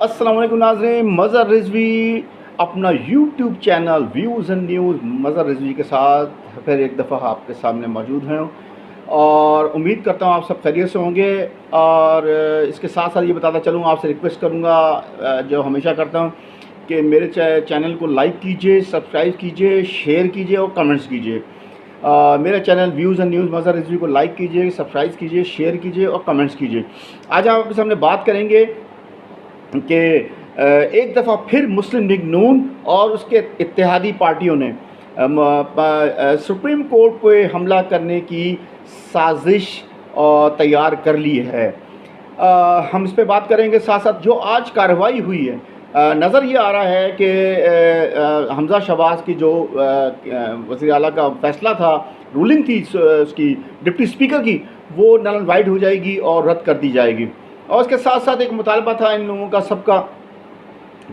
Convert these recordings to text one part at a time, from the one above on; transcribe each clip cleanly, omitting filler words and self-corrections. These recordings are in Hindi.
अस्सलाम वालेकुम नाज़रीन, मज़हर रिज़वी अपना YouTube channel views and news Mazhar Rizvi के साथ फिर एक दफ़ा आपके सामने मौजूद हैं और उम्मीद करता हूँ आप सब खैरियत से होंगे। और इसके साथ साथ ये बताता चलूँ, आपसे रिक्वेस्ट करूँगा जो हमेशा करता हूँ कि मेरे चैनल को लाइक कीजिए, सब्सक्राइब कीजिए, शेयर कीजिए और कमेंट्स कीजिए। मेरा channel views and news Mazhar Rizvi को लाइक कीजिए, सब्सक्राइब कीजिए, शेयर कीजिए और कमेंट्स कीजिए। आज आप आपके सामने बात करेंगे कि एक दफ़ा फिर मुस्लिम लीग नून और उसके इत्तेहादी पार्टियों ने सुप्रीम कोर्ट पे हमला करने की साजिश तैयार कर ली है। हम इस पे बात करेंगे। साथ साथ जो आज कार्रवाई हुई है, नज़र ये आ रहा है कि हमज़ा शहबाज की जो वज़ीर आला का फ़ैसला था, रूलिंग थी उसकी डिप्टी स्पीकर की, वो नल एंड वाइड हो जाएगी और रद्द कर दी जाएगी। और उसके साथ साथ एक मुतालबा था इन लोगों का सबका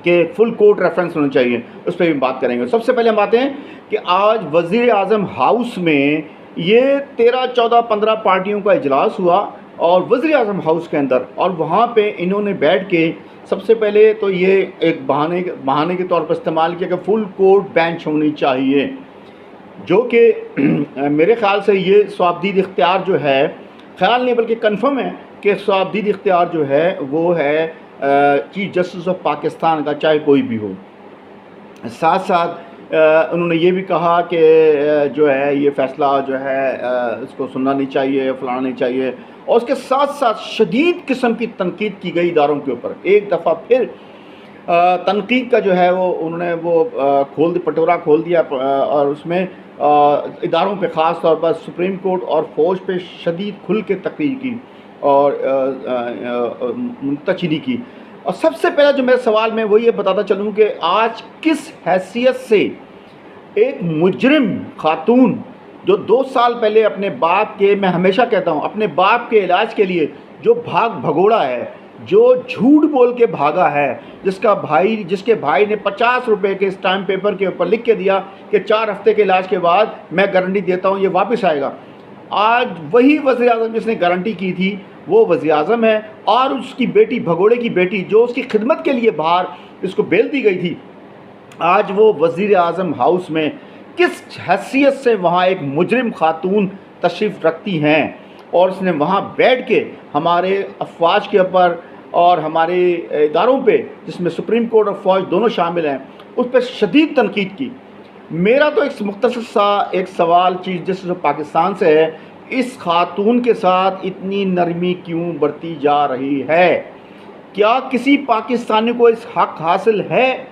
कि फुल कोर्ट रेफरेंस होना चाहिए, उस पर भी बात करेंगे। सबसे पहले हम बात हैं कि आज वज़ीर आज़म हाउस में ये 13, 14, 15 पार्टियों का इजलास हुआ और वज़ीर आज़म हाउस के अंदर, और वहाँ पे इन्होंने बैठ के सबसे पहले तो ये एक बहाने के तौर पर इस्तेमाल किया कि फुल कोर्ट बेंच होनी चाहिए, जो कि मेरे ख़्याल से ये स्वाबदीद इख्तियार जो है, ख़्याल नहीं बल्कि कन्फर्म है कि स्वाबदीद इख्तियार जो है वो है चीफ जस्टिस ऑफ पाकिस्तान का, चाहे कोई भी हो। साथ साथ उन्होंने ये भी कहा कि जो है ये फ़ैसला जो है इसको सुनना नहीं चाहिए, फलाना नहीं चाहिए। और उसके साथ साथ शदीद किस्म की तनकीद की गई इदारों के ऊपर। एक दफ़ा फिर तनकीद का जो है वो उन्होंने वो पटोरा खोल दिया और उसमें इदारों पे ख़ास तौर पर सुप्रीम कोर्ट और फ़ौज पे शदीद खुल के तकरीर की और मुंतशिरी की। और सबसे पहला जो मेरा सवाल मैं वो ये बताता चलूँ कि आज किस हैसियत से एक मुजरिम खातून जो 2 साल पहले अपने बाप के, मैं हमेशा कहता हूँ, अपने बाप के इलाज के लिए जो भगोड़ा है, जो झूठ बोल के भागा है, जिसके भाई ने 50 रुपये के स्टैम्प पेपर के ऊपर लिख के दिया कि 4 हफ्ते के इलाज के बाद मैं गारंटी देता हूँ ये वापस आएगा। आज वही वज़ीर आज़म जिसने गारंटी की थी वो वज़ीर आज़म है, और उसकी बेटी, भगोड़े की बेटी, जो उसकी खिदमत के लिए बाहर इसको बेल दी गई थी, आज वो वज़ीर आज़म हाउस में किस हैसियत से वहाँ एक मुजरिम खातून तशरीफ़ रखती हैं और उसने वहाँ बैठ के हमारे अफवाज के ऊपर और हमारे इदारों पे, जिसमें सुप्रीम कोर्ट और फ़ौज दोनों शामिल हैं, उस पर शदीद तनकीद की। मेरा तो एक मुख्तसर सा एक सवाल चीफ जस्टिस ऑफ पाकिस्तान से है, इस खातून के साथ इतनी नरमी क्यों बरती जा रही है? क्या किसी पाकिस्तानी को इस हक हासिल है,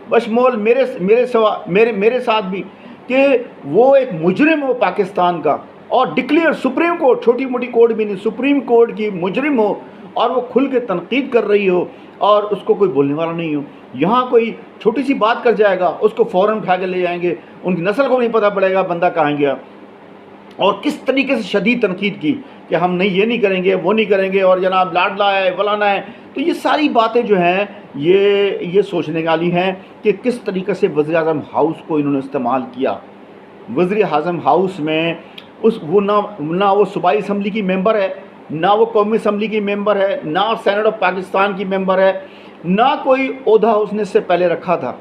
बशमोल मेरे साथ भी, कि वो एक मुजरिम हो पाकिस्तान का और डिक्लेयर सुप्रीम कोर्ट, छोटी मोटी कोर्ट भी नहीं, सुप्रीम कोर्ट की मुजरिम हो और वो खुल के तनकीद कर रही हो और उसको कोई बोलने वाला नहीं हो। यहाँ कोई छोटी सी बात कर जाएगा उसको फ़ौरन उठा के ले जाएंगे, उनकी नस्ल को नहीं पता पड़ेगा बंदा कहाँ गया। और किस तरीके से शदीद तनकीद की कि हम नहीं, ये नहीं करेंगे, वो नहीं करेंगे, और जनाब लाडला है, फलाना है। तो ये सारी बातें जो हैं ये सोचने वाली हैं कि किस तरीके से वज़ीर आज़म हाउस को इन्होंने इस्तेमाल किया। वज़ीर आज़म हाउस में वो ना वो सूबाई असम्बली की मेंबर है, ना वो कौमी असम्बली की मेंबर है, ना सेनेट ऑफ पाकिस्तान की मेंबर है, ना कोई ओहदा उसने इससे पहले रखा था,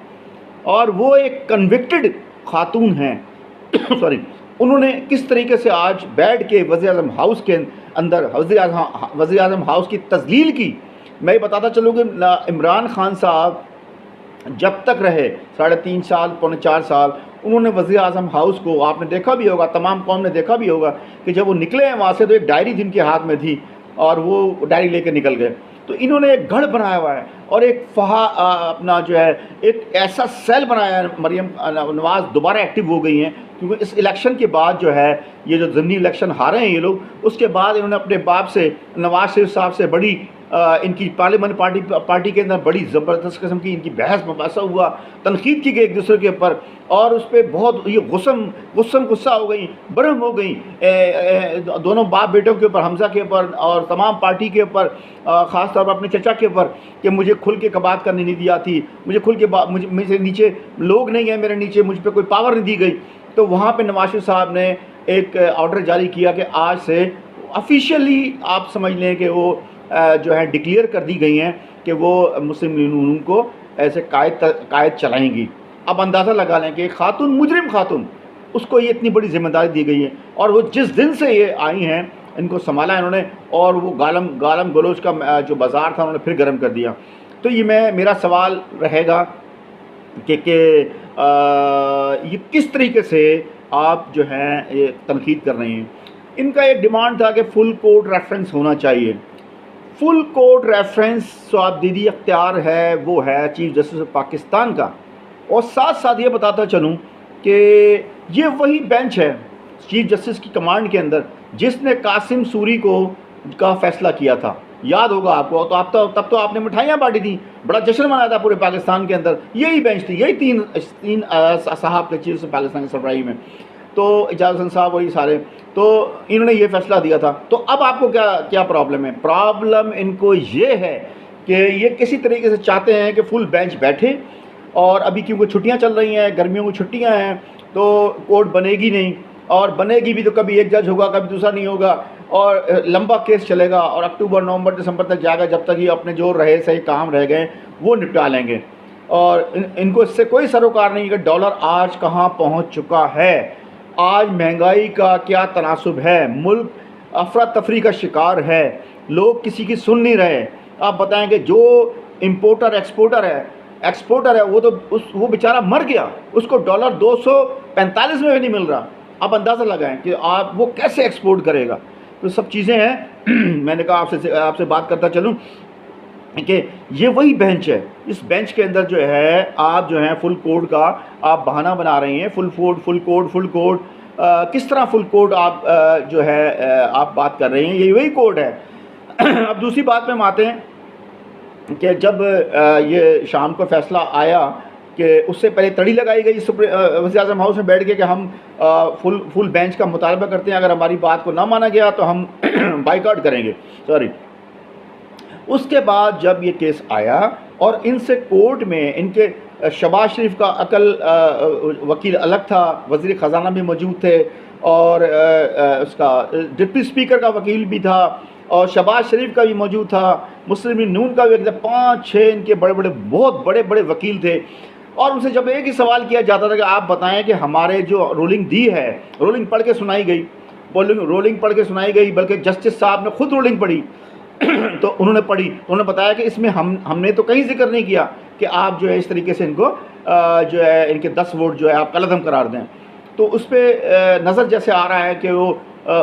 और वो एक कन्विक्टेड खातून हैं सॉरी। उन्होंने किस तरीके से आज बैठ के वज़ीर आज़म हाउस के अंदर वज़ीर आज़म हाउस की तज़लील की। मैं ये बताता चलूँ कि इमरान खान साहब जब तक रहे 3.5 साल, पौने 4 साल, उन्होंने वज़ीर आज़म हाउस को, आपने देखा भी होगा, तमाम कौम ने देखा भी होगा कि जब वो निकले हैं वहाँ से तो एक डायरी जिनके हाथ में थी और वो डायरी लेके निकल गए। तो इन्होंने एक गढ़ बनाया हुआ है और एक अपना जो है एक ऐसा सेल बनाया है। मरीम नवाज़ दोबारा एक्टिव हो गई हैं क्योंकि इस इलेक्शन के बाद जो है, ये जो ज़मीनी इलेक्शन हारे हैं ये लोग, उसके बाद इन्होंने अपने बाप से, नवाज शरीफ साहब से बड़ी इनकी पार्लियामेंट पार्टी के अंदर बड़ी ज़बरदस्त किस्म की इनकी बहस मुबासा हुआ, तनकीद की गई एक दूसरे के ऊपर, और उस पर बहुत ये गुस्सा हो गई, बरहम हो गई दोनों बाप बेटों के ऊपर, हमज़ा के ऊपर और तमाम पार्टी के ऊपर, ख़ास तौर पर अपने चचा के ऊपर, कि मुझे खुल के बात करनी नहीं दी जाती, मुझे खुल के मुझे नीचे लोग नहीं हैं, मेरे नीचे मुझ पर कोई पावर नहीं दी गई। तो वहाँ पर नवाज शरीफ साहब ने एक ऑर्डर जारी किया कि आज से ऑफिशियली आप समझ लें कि वो जो है डिक्लेयर कर दी गई हैं कि वो मुस्लिम लीग नून को ऐसे कायद चलाएंगी। अब अंदाज़ा लगा लें कि खातून, मुजरिम खातून, उसको ये इतनी बड़ी जिम्मेदारी दी गई है और वो जिस दिन से ये आई हैं इनको संभाला है इन्होंने, और वो गालम गलोच का जो बाज़ार था उन्होंने फिर गर्म कर दिया। तो ये मेरा सवाल रहेगा कि ये किस तरीके से आप जो है ये तनकीद कर रहे हैं। इनका एक डिमांड था कि फुल कोर्ट रेफरेंस होना चाहिए। फुल कोर्ट रेफरेंस जो आप दीदी अख्तियार है वो है चीफ जस्टिस ऑफ पाकिस्तान का। और साथ साथ ये बताता चलूँ कि ये वही बेंच है चीफ जस्टिस की कमांड के अंदर जिसने कासिम सूरी का फैसला किया था, याद होगा आपको। तो आप तब तो आपने मिठाइयाँ बांटी थी, बड़ा जश्न मनाया था पूरे पाकिस्तान के अंदर। यही बेंच थी, यही तीन साहब के चीफ जस्टिस पाकिस्तान की सरबराही में, तो इजाज़ हसन साहब वही सारे, तो इन्होंने ये फैसला दिया था। तो अब आपको क्या प्रॉब्लम है? प्रॉब्लम इनको ये है कि ये किसी तरीके से चाहते हैं कि फुल बेंच बैठे, और अभी क्योंकि छुट्टियां चल रही हैं, गर्मियों की छुट्टियां हैं, तो कोर्ट बनेगी नहीं, और बनेगी भी तो कभी एक जज होगा, कभी दूसरा नहीं होगा, और लंबा केस चलेगा और अक्टूबर, नवंबर, दिसंबर तक जाएगा, जब तक ये अपने जो रहे सही काम रह गए वो निपटा लेंगे। और इनको इससे कोई सरोकार नहीं कि डॉलर आज कहाँ पहुँच चुका है, आज महंगाई का क्या तनासुब है, मुल्क अफरा तफरी का शिकार है, लोग किसी की सुन नहीं रहे। आप बताएंगे जो इम्पोर्टर एक्सपोर्टर है वो बेचारा मर गया, उसको डॉलर 245 में भी नहीं मिल रहा। आप अंदाज़ा लगाएं कि आप वो कैसे एक्सपोर्ट करेगा। तो सब चीज़ें हैं। मैंने कहा आपसे बात करता चलूँ कि ये वही बेंच है, इस बेंच के अंदर जो है आप जो है फुल कोड का आप बहाना बना रही हैं। फुल कोड किस तरह फुल कोड आप जो है आप बात कर रही हैं, ये वही कोड है। अब दूसरी बात में हम आते हैं कि जब ये शाम को फैसला आया कि उससे पहले तड़ी लगाई गई वज़ीर-ए-आज़म हाउस में बैठ के कि हम फुल बेंच का मुतालबा करते हैं, अगर हमारी बात को ना माना गया तो हम बाइकआउट करेंगे, उसके बाद जब ये केस आया और इनसे कोर्ट में इनके शहबाज शरीफ का वकील अलग था, वज़ीर ख़जाना भी मौजूद थे, और उसका डिप्टी स्पीकर का वकील भी था, और शहबाज शरीफ का भी मौजूद था, मुस्लिम लीग नून का भी 5-6 इनके बहुत बड़े वकील थे। और उनसे जब एक ही सवाल किया जाता था कि आप बताएं कि हमारे जो रूलिंग दी है, रूलिंग पढ़ के सुनाई गई, बल्कि जस्टिस साहब ने खुद रूलिंग पढ़ी तो उन्होंने पढ़ी, उन्होंने बताया कि इसमें हमने तो कहीं जिक्र नहीं किया कि आप जो है इस तरीके से इनको जो है इनके 10 वोट जो है आप कलअदम करार दें। तो उस पर नज़र जैसे आ रहा है कि वो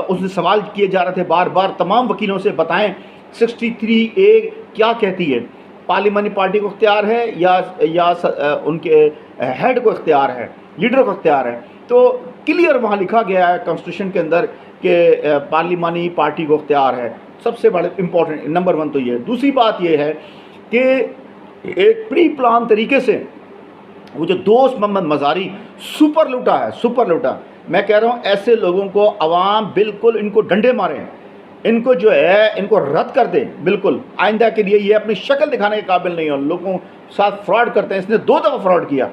उसने सवाल किए जा रहे थे बार बार तमाम वकीलों से, बताएं 63A क्या कहती है, पार्लिमानी पार्टी को इख्तियार है या उनके हेड को इख्तियार है, लीडर को इख्तियार है। तो क्लियर वहाँ लिखा गया है कॉन्स्टिट्यूशन के अंदर कि पार्लिमानी पार्टी को इख्तियार है। सबसे बड़े इम्पोर्टेंट नंबर 1 तो ये। दूसरी बात ये है कि एक प्री प्लान तरीके से वो जो दोस्त मोहम्मद मज़ारी सुपर लूटा, मैं कह रहा हूँ ऐसे लोगों को अवाम बिल्कुल इनको डंडे मारें, इनको जो है इनको रद्द कर दें बिल्कुल। आइंदा के लिए ये अपनी शक्ल दिखाने के काबिल नहीं हो, लोगों साथ फ्रॉड करते हैं। इसने 2 दफ़ा फ्रॉड किया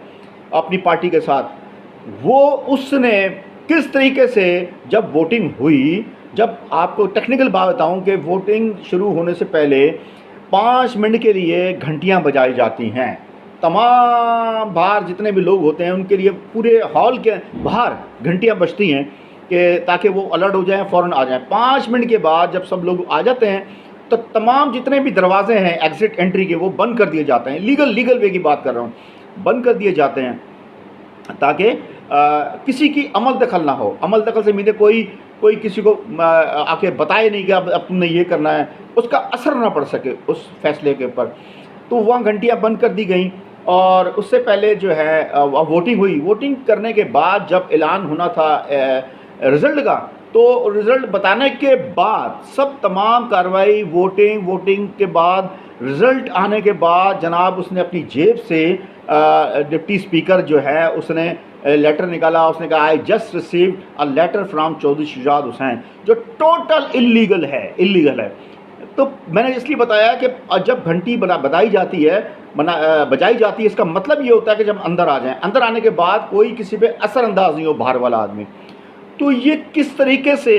अपनी पार्टी के साथ। वो उसने किस तरीके से जब वोटिंग हुई, जब आपको टेक्निकल बात बताऊं कि वोटिंग शुरू होने से पहले 5 मिनट के लिए घंटियां बजाई जाती हैं, तमाम बाहर जितने भी लोग होते हैं उनके लिए पूरे हॉल के बाहर घंटियां बजती हैं कि ताकि वो अलर्ट हो जाएं, फ़ौरन आ जाएं। 5 मिनट के बाद जब सब लोग आ जाते हैं तो तमाम जितने भी दरवाजे हैं एग्ज़िट एंट्री के वो बंद कर दिए जाते हैं। लीगल वे की बात कर रहा हूँ, बंद कर दिए जाते हैं ताकि किसी की अमल दखल ना हो। अमल दखल से मेरे कोई किसी को आके बताए नहीं कि अब तुमने ये करना है, उसका असर ना पड़ सके उस फैसले के ऊपर। तो वहाँ घंटियाँ बंद कर दी गई। और उससे पहले जो है वोटिंग हुई। वोटिंग करने के बाद जब ऐलान होना था रिज़ल्ट का, तो रिज़ल्ट बताने के बाद सब तमाम कार्रवाई वोटिंग के बाद, रिज़ल्ट आने के बाद जनाब उसने अपनी जेब से डिप्टी स्पीकर जो है उसने लेटर निकाला। उसने कहा I just received a letter from Chaudhry Shujaat Hussain, जो टोटल इलीगल है। तो मैंने इसलिए बताया कि जब घंटी बजाई जाती है इसका मतलब ये होता है कि जब अंदर आ जाएं, अंदर आने के बाद कोई किसी पे असरअंदाज नहीं हो बाहर वाला आदमी। तो ये किस तरीके से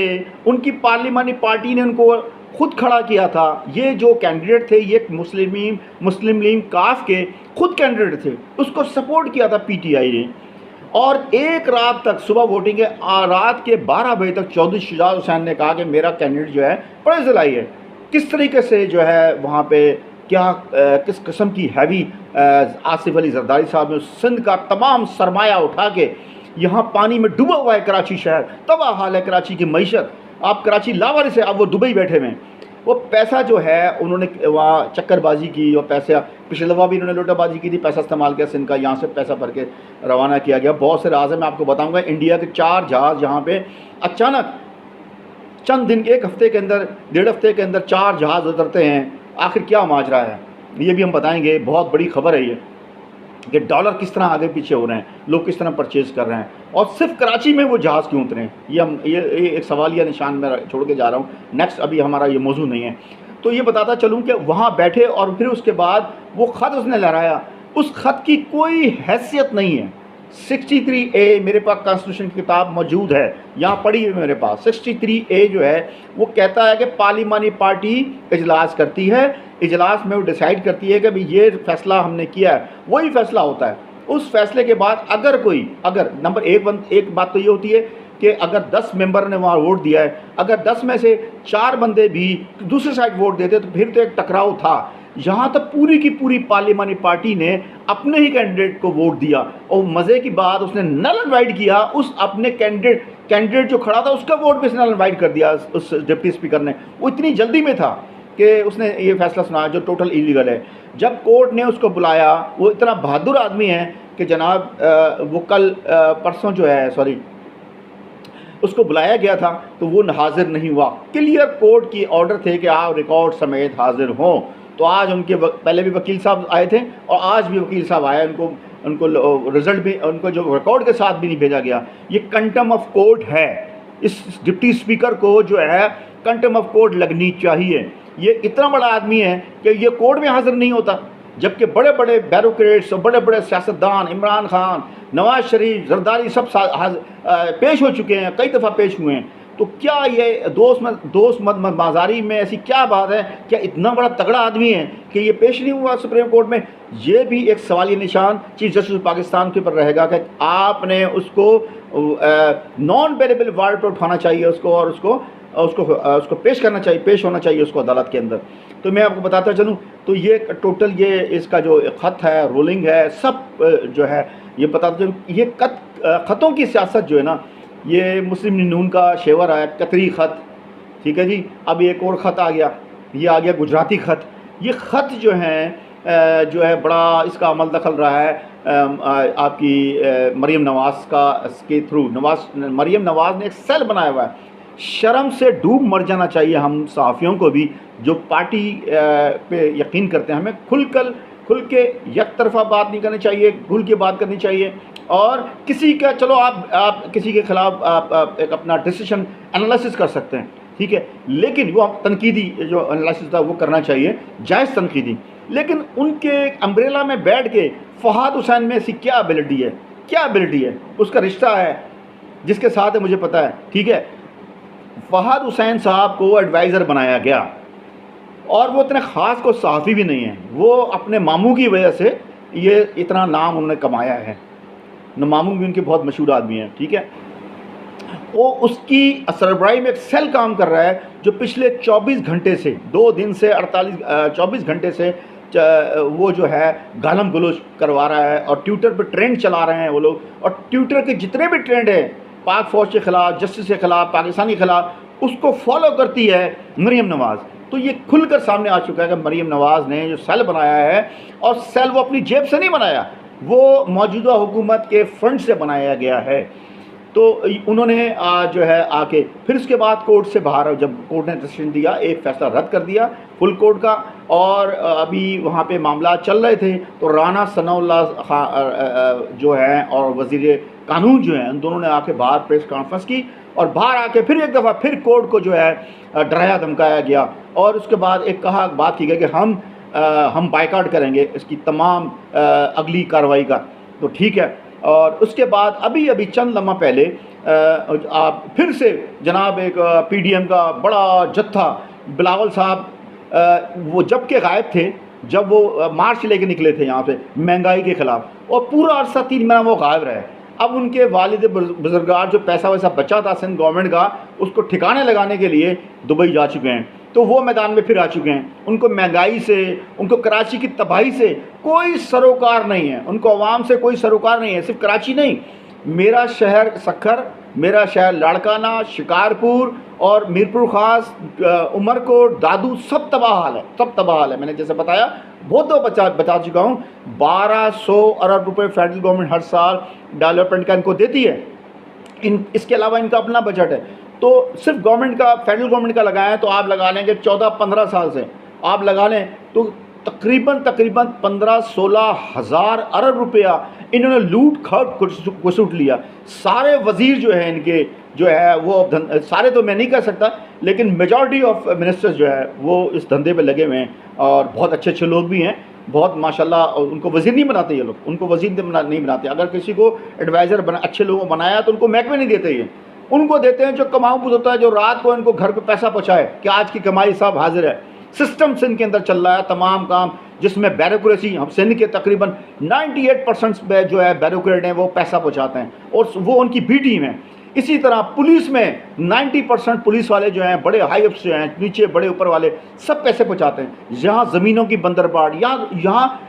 उनकी पार्लिमानी पार्टी ने उनको खुद खड़ा किया था। ये जो कैंडिडेट थे ये मुस्लिम लीग काफ के खुद कैंडिडेट थे, उसको सपोर्ट किया था पीटीआई ने। और एक रात तक, सुबह वोटिंग है, रात के 12 बजे तक चौधरी शुजात हुसैन ने कहा कि मेरा कैंडिडेट जो है बड़े ज़िलाई है। किस तरीके से जो है वहाँ पे क्या किस किस्म की हैवी आसिफ अली जरदारी साहब ने सिंध का तमाम सरमाया उठा के, यहाँ पानी में डूबा हुआ है कराची शहर, तबाह हाल है कराची की मईशत। आप कराची लावारिस है, अब वो दुबई बैठे हुए हैं। वो पैसा जो है उन्होंने वहाँ चक्करबाजी की, और पैसा पिछले दफ़ा भी इन्होंने लोटाबाजी की थी, पैसा इस्तेमाल किया सिंध का, यहाँ से पैसा भर के रवाना किया गया। बहुत से राज है, मैं आपको बताऊँगा। इंडिया के 4 जहाज़ यहाँ पे अचानक चंद दिन, एक हफ़्ते के अंदर, 1.5 हफ्ते के अंदर 4 जहाज़ उतरते हैं। आखिर क्या माजरा है ये भी हम बताएंगे। बहुत बड़ी खबर है ये कि डॉलर किस तरह आगे पीछे हो रहे हैं, लोग किस तरह परचेज़ कर रहे हैं, और सिर्फ कराची में वो जहाज़ क्यों उतरे हैं, ये एक सवाल या निशान मैं छोड़ के जा रहा हूँ। नेक्स्ट अभी हमारा ये मौजू नहीं है। तो ये बताता चलूँ कि वहाँ बैठे और फिर उसके बाद वो ख़त उसने लहराया, उस ख़त की कोई हैसियत नहीं है। 63A मेरे पास कॉन्स्टिट्यूशन की किताब मौजूद है, यहाँ पड़ी है मेरे पास। 63A जो है वो कहता है कि पार्लिमानी पार्टी इजलास करती है, इजलास में वो डिसाइड करती है कि भाई ये फ़ैसला हमने किया है, वही फ़ैसला होता है। उस फैसले के बाद अगर नंबर एक बात तो ये होती है कि अगर 10 मेंबर ने वहाँ वोट दिया है, अगर 10 में से 4 बंदे भी दूसरी साइड वोट देते तो फिर तो एक टकराव था। यहाँ तक पूरी की पूरी पार्लिमानी पार्टी ने अपने ही कैंडिडेट को वोट दिया, और मज़े की बात उसने नल एंड वाइड किया। उस अपने कैंडिडेट जो खड़ा था उसका वोट भी नल एंड वाइड कर दिया उस डिप्टी स्पीकर ने। वो इतनी जल्दी में था कि उसने ये फैसला सुनाया जो टोटल इलीगल है। जब कोर्ट ने उसको बुलाया, वो इतना बहादुर आदमी है कि जनाब वो कल परसों जो है उसको बुलाया गया था तो वो हाजिर नहीं हुआ। क्लियर कोर्ट की ऑर्डर थे कि आप रिकॉर्ड समेत हाजिर हों। तो आज उनके पहले भी वकील साहब आए थे और आज भी वकील साहब आए, उनको रिज़ल्ट भी, उनको जो रिकॉर्ड के साथ भी नहीं भेजा गया। ये कंटेम्प्ट ऑफ कोर्ट है। इस डिप्टी स्पीकर को जो है कंटेम्प्ट ऑफ कोर्ट लगनी चाहिए। ये इतना बड़ा आदमी है कि ये कोर्ट में हाजिर नहीं होता, जबकि बड़े बड़े ब्यूरोक्रेट्स और बड़े बड़े सियासतदान, इमरान खान, नवाज शरीफ, जरदारी सब पेश हो चुके हैं, कई दफ़ा पेश हुए हैं। तो क्या ये दोस्त मत बाजारी में ऐसी क्या बात है? क्या इतना बड़ा तगड़ा आदमी है कि ये पेश नहीं हुआ सुप्रीम कोर्ट में? ये भी एक सवालिया निशान चीफ जस्टिस पाकिस्तान के ऊपर रहेगा कि आपने उसको नॉन बेलेबल वारंट पर उठाना चाहिए उसको, और उसको पेश करना चाहिए, पेश होना चाहिए उसको अदालत के अंदर। तो मैं आपको बताता चलूँ तो ये टोटल ये इसका जो ख़त है, रोलिंग है, सब जो है ये बताता चलूँ। ये ख़तों की सियासत जो है ना, ये मुस्लिम लीग नून का शेवर है, कतरी ख़त, ठीक है जी। अब एक और ख़त आ गया, ये आ गया गुजराती ख़त। ये ख़त जो है बड़ा इसका अमल दखल रहा है आपकी मरीम नवाज़ के थ्रू। मरीम नवाज़ ने एक सेल बनाया हुआ है। शर्म से डूब मर जाना चाहिए हम सहाफ़ियों को भी, जो पार्टी पे यकीन करते हैं। हमें खुल के एक तरफा बात नहीं करनी चाहिए, खुल के बात करनी चाहिए। और किसी का, चलो आप किसी के ख़िलाफ़ आप एक अपना डिसीजन एनालिसिस कर सकते हैं, ठीक है, लेकिन वो तनकीदी जो एनालिसिस था वो करना चाहिए, जायज़ तनकीदी। लेकिन उनके अम्ब्रेला में बैठ के फ़हाद हुसैन में ऐसी क्या एबिलिटी है, उसका रिश्ता है जिसके साथ है मुझे पता है, ठीक है। फ़हाद हुसैन साहब को एडवाइज़र बनाया गया और वो इतने ख़ास को सहाफ़ी भी नहीं है। वो अपने मामू की वजह से ये इतना नाम उन्होंने कमाया है। मामू भी उनके बहुत मशहूर आदमी हैं, ठीक है। वो उसकी सरबराही में एक सेल काम कर रहा है जो पिछले 24 घंटे से, 2 दिन से 24 घंटे से वो जो है गालम गलोच करवा रहा है, और ट्विटर पर ट्रेंड चला रहे हैं वो लोग। और ट्विटर के जितने भी ट्रेंड हैं पाक फ़ौज के ख़िलाफ़, जस्टिस के ख़िलाफ़, पाकिस्तानी के ख़िलाफ़, उसको फॉलो करती है मरीम नवाज़। तो ये खुलकर सामने आ चुका है कि मरीम नवाज़ ने जो सेल बनाया है, और सेल वो अपनी जेब से नहीं बनाया, वो मौजूदा हुकूमत के फंड से बनाया गया है। तो उन्होंने जो है आके फिर उसके बाद कोर्ट से बाहर, जब कोर्ट ने डिसीजन दिया, एक फ़ैसला रद्द कर दिया फुल कोर्ट का, और अभी वहाँ पे मामला चल रहे थे। तो राना सनाउल्लाह जो हैं और वज़ीर कानून जो हैं, उन दोनों ने आके बाहर प्रेस कॉन्फ्रेंस की, और बाहर आके फिर एक दफ़ा फिर कोर्ट को जो है डराया धमकाया गया, और उसके बाद एक बात की गई कि हम बायकॉट करेंगे इसकी तमाम अगली कार्रवाई का। तो ठीक है। और उसके बाद अभी चंद लम्हा पहले आप फिर से जनाब एक पीडीएम का बड़ा जत्था बिलावल साहब वो जब के गायब थे, जब वो मार्च लेके निकले थे यहाँ पे महंगाई के ख़िलाफ़, और पूरा अरसा 3 महीना वो गायब रहे। अब उनके वालिद बुजुर्गार जो पैसा वैसा बचा था सिंध गवर्नमेंट का, उसको ठिकाने लगाने के लिए दुबई जा चुके हैं, तो वो मैदान में फिर आ चुके हैं। उनको महंगाई से, उनको कराची की तबाही से कोई सरोकार नहीं है, उनको अवाम से कोई सरोकार नहीं है। सिर्फ कराची नहीं, मेरा शहर सक्खर, मेरा शहर लाड़काना, शिकारपुर और मीरपुर ख़ास, उमरकोट, दादू, सब तबाह हाल है, सब तबाह हाल है। मैंने जैसे बताया, बहुत दफ़ा बता चुका हूँ, 1200 अरब रुपए फेडरल गवर्नमेंट हर साल डेवलपमेंट का इनको देती है। इसके अलावा इनका अपना बजट है। तो सिर्फ गवर्नमेंट का, फेडरल गवर्नमेंट का लगाएं तो आप लगा लेंगे 14-15 साल से आप लगा लें तो तकरीबन 15-16 हज़ार अरब रुपया इन्होंने लूट खट घसूट लिया। सारे वज़ीर जो है इनके, जो है वो सारे तो मैं नहीं कह सकता, लेकिन मेजॉरिटी ऑफ मिनिस्टर्स जो है वो इस धंधे पे लगे हुए हैं, और बहुत अच्छे अच्छे लोग भी हैं, बहुत माशाल्लाह। उनको वज़ीर नहीं बनाते ये लोग, उनको वज़ीर नहीं बनाते। अगर किसी को एडवाइज़र अच्छे लोगों को बनाया तो उनको महकमे नहीं देते, ये उनको देते हैं जो कमाऊ बुझ होता है, जो रात को इनको घर पे पैसा पहुँचाए कि आज की कमाई सब हाजिर है। सिस्टम सिंध के अंदर चल रहा है तमाम काम, जिसमें ब्यूरोक्रेसी, हम सिंध के तकरीबन 98% जो है ब्यूरोक्रेट हैं, वो पैसा पहुँचाते हैं और वो उनकी बी टीम है। इसी तरह पुलिस में 90% पुलिस वाले जो हैं, बड़े हाई अफ्स जो हैं, नीचे बड़े ऊपर वाले, सब पैसे पहुँचाते हैं। यहाँ ज़मीनों की बंदरबाड़, यहाँ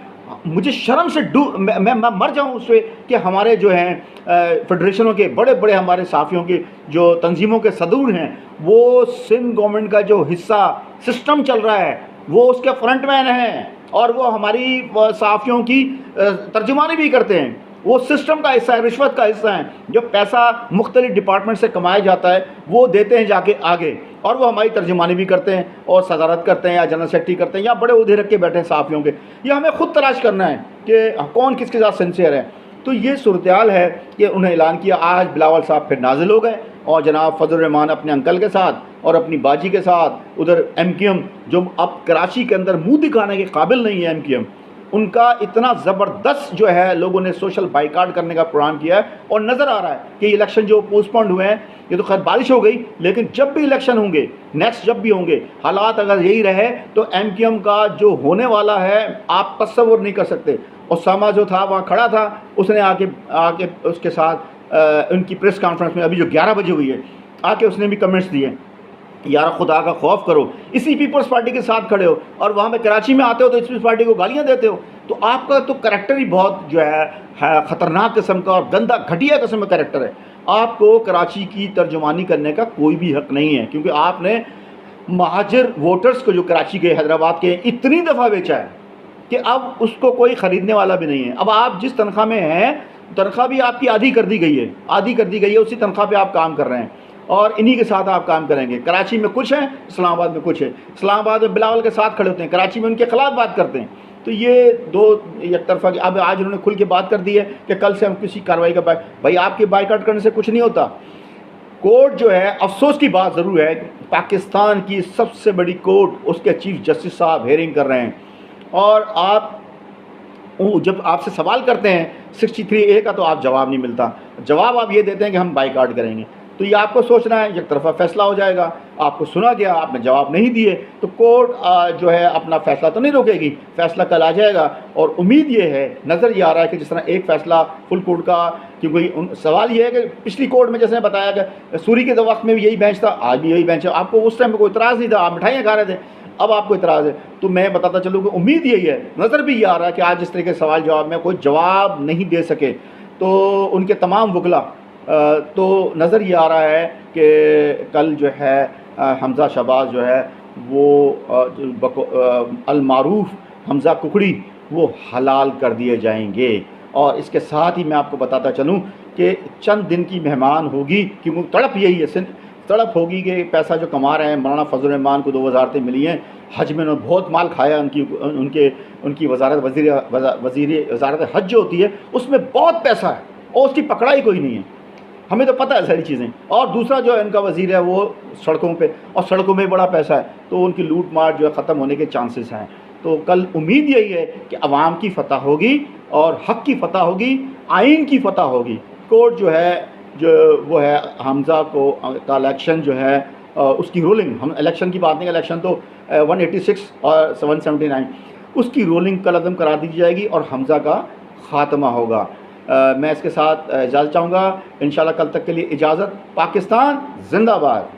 मुझे शर्म से मैं मर जाऊँ उससे कि हमारे जो हैं फेडरेशनों के बड़े बड़े हमारे साफ़ियों के जो तंजीमों के सदूर हैं, वो सिंध गवर्नमेंट का जो हिस्सा सिस्टम चल रहा है वो उसके फ्रंटमैन हैं, और वो हमारी साफ़ियों की तर्जुमानी भी करते हैं। वो सिस्टम का हिस्सा है, रिश्वत का हिस्सा है। जो पैसा मुख्तलिफ डिपार्टमेंट से कमाया जाता है वो देते हैं जाके आगे, और वो हमारी तर्जुमानी भी करते हैं और सदारत करते हैं या जनरल सेक्रेटरी करते हैं या बड़े उहदे रख के बैठे हैं साफ़ियों के। ये हमें ख़ुद तलाश करना है कि कौन किसके साथ सिंसियर है। तो ये सूरत हाल है कि उन्हें ऐलान किया। आज बिलावल साहब फिर नाजिल हो गए, और जनाब फजल रहमान अपने अंकल के साथ और अपनी बाजी के साथ, उधर MQM जो अब कराची के अंदर मुँह दिखाने के काबिल नहीं है, MQM उनका इतना ज़बरदस्त जो है लोगों ने सोशल बाइकाट करने का प्रोग्राम किया है। और नज़र आ रहा है कि इलेक्शन जो पोस्टपोन्ड हुए हैं, ये तो खैर बारिश हो गई, लेकिन जब भी इलेक्शन होंगे, नेक्स्ट जब भी होंगे, हालात अगर यही रहे तो MQM का जो होने वाला है आप तस्वुर नहीं कर सकते। उसामा जो था वहाँ खड़ा था, उसने आके उसके साथ उनकी प्रेस कॉन्फ्रेंस में अभी जो 11 बजे हुई है, आके उसने भी कमेंट्स दिए, यार खुदा का खौफ करो, इसी पीपल्स पार्टी के साथ खड़े हो और वहाँ पे कराची में आते हो तो पीपल्स पार्टी को गालियाँ देते हो। तो आपका तो करैक्टर ही बहुत जो है ख़तरनाक किस्म का और गंदा घटिया किस्म का करैक्टर है। आपको कराची की तर्जुमानी करने का कोई भी हक़ नहीं है, क्योंकि आपने महाजिर वोटर्स को जो कराची के, हैदराबाद के, इतनी दफ़ा बेचा है कि अब उसको कोई ख़रीदने वाला भी नहीं है। अब आप जिस तनख्वाह में हैं, तनख्वाह भी आपकी आधी कर दी गई है, उसी तनख्वाह पे आप काम कर रहे हैं और इन्हीं के साथ आप काम करेंगे। कराची में कुछ है, इस्लामाबाद में कुछ है। इस्लामाबाद में बिलावल के साथ खड़े होते हैं, कराची में उनके ख़िलाफ़ बात करते हैं। तो ये दो एक तरफा की। अब आज उन्होंने खुल के बात कर दी है कि कल से हम किसी कार्रवाई का भाई आपके बाइकाट करने से कुछ नहीं होता। कोर्ट जो है, अफसोस की बात ज़रूर है, पाकिस्तान की सबसे बड़ी कोर्ट, उसके चीफ जस्टिस साहब हेयरिंग कर रहे हैं, और आप जब आपसे सवाल करते हैं 63A का तो आप जवाब नहीं मिलता। जवाब आप ये देते हैं कि हम बाइकाट करेंगे। तो ये आपको सोचना है, एक तरफा फैसला हो जाएगा, आपको सुना गया, आपने जवाब नहीं दिए, तो कोर्ट जो है अपना फैसला तो नहीं रोकेगी, फैसला कल आ जाएगा। और उम्मीद ये है, नज़र ये आ रहा है कि जिस तरह एक फ़ैसला फुल कोर्ट का, क्योंकि सवाल ये है कि पिछली कोर्ट में जैसे बताया कि सूरी के वक्त में भी यही बेंच था, आज भी यही बेंच है, आपको उस टाइम में कोई इतराज़ नहीं था, आप मिठाइयाँ खा रहे थे, अब आपको इतराज़ है। तो मैं बताता चलूँ कि उम्मीद यही है, नज़र भी ये आ रहा है कि आज इस तरह के सवाल जवाब में कोई जवाब नहीं दे सके, तो उनके तमाम वकला तो नज़र ये आ रहा है कि कल जो है हमज़ा शहबाज जो है वो अलमारूफ हमज़ा कुकड़ी वो हलाल कर दिए जाएंगे। और इसके साथ ही मैं आपको बताता चलूँ कि चंद दिन की मेहमान होगी, क्योंकि तड़प यही है, तड़प होगी कि पैसा जो कमा रहे हैं, मौलाना फजल रहमान को 2 वजारतें मिली हैं, हज में उन्होंने बहुत माल खाया, उनकी वजारत वज़ीर वजारत हज जो होती है उसमें बहुत पैसा है और उसकी पकड़ाई कोई नहीं है, हमें तो पता है सारी चीज़ें। और दूसरा जो है इनका वज़ीर है वो सड़कों पे, और सड़कों में बड़ा पैसा है, तो उनकी लूट मार जो है ख़त्म होने के चांसेस हैं। तो कल उम्मीद यही है कि अवाम की फ़तह होगी और हक़ की फ़तह होगी, आइन की फ़तह होगी। कोर्ट जो है जो वो है हमज़ा को का इलेक्शन जो है उसकी रोलिंग, हम इलेक्शन की बात नहीं, इलेक्शन तो 186 और 179, उसकी रोलिंग कल अदम करा दी जाएगी और हमज़ा का ख़ात्मा होगा। मैं इसके साथ इजाज़त चाहूँगा। इंशाल्लाह कल तक के लिए इजाज़त। पाकिस्तान जिंदाबाद।